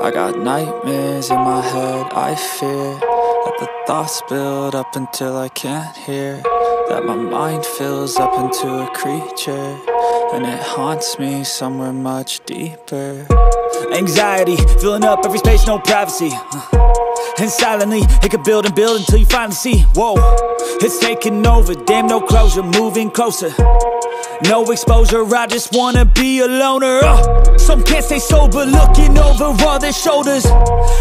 I got nightmares in my head, I fear that the thoughts build up until I can't hear, that my mind fills up into a creature, and it haunts me somewhere much deeper. Anxiety, filling up every space, no privacy, and silently, it could build and build until you finally see, whoa, it's taking over, damn no closure, moving closer. No exposure, I just wanna be a loner. Some can't stay sober, looking over all their shoulders,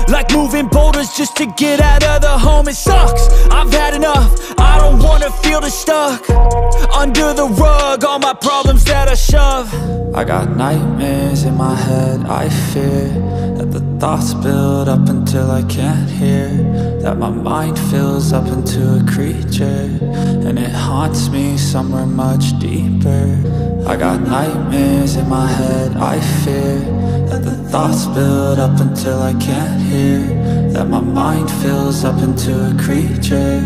like moving boulders just to get out of the home. It sucks, I've had enough, I don't wanna feel the stuck under the rug, all my problems that I shove. I got nightmares in my head, I fear that the thoughts build up until I can't hear, that my mind fills up into a creature, and it haunts me somewhere much deeper. I got nightmares in my head, I fear that the thoughts build up until I can't hear, that my mind fills up into a creature,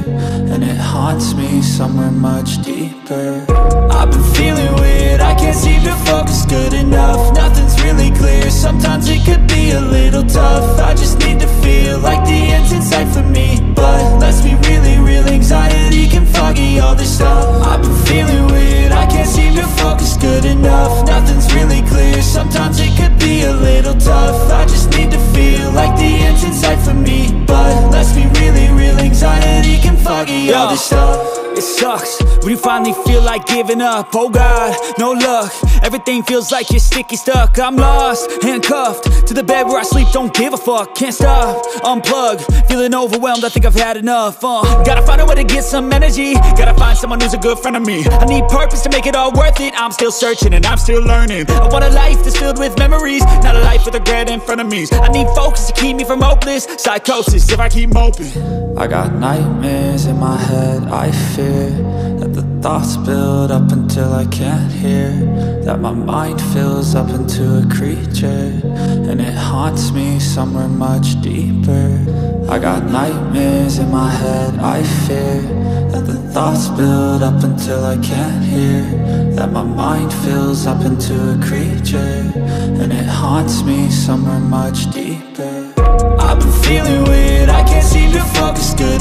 and it haunts me somewhere much deeper. I've been feeling weird, I can't seem to focus good enough, nothing's really clear, sometimes it could be a little tough. I just need to feel like the end's in sight for me, but let's be really real, anxiety can foggy all this stuff. I've been feeling weird, I can't seem to focus good enough, nothing's really clear, sometimes it could be a little tough. I just need to feel like the end's in sight for me, but let's be really real, anxiety can foggy all this stuff. It sucks when you finally feel like giving up. Oh God, no luck, everything feels like you're sticky stuck. I'm lost, handcuffed to the bed where I sleep, don't give a fuck. Can't stop, unplug, feeling overwhelmed, I think I've had enough. Gotta find a way to get some energy, gotta find someone who's a good friend of me. I need purpose to make it all worth it, I'm still searching and I'm still learning. I want a life that's filled with memories, not a life with regret and frenemies. I need focus to keep me from hopeless psychosis if I keep moping. I got nightmares in my head, I fear that the thoughts build up until I can't hear, that my mind fills up into a creature, and it haunts me somewhere much deeper. I got nightmares in my head, I fear that the thoughts build up until I can't hear, that my mind fills up into a creature, and it haunts me somewhere much deeper. I've been feeling weird, I can't seem to focus good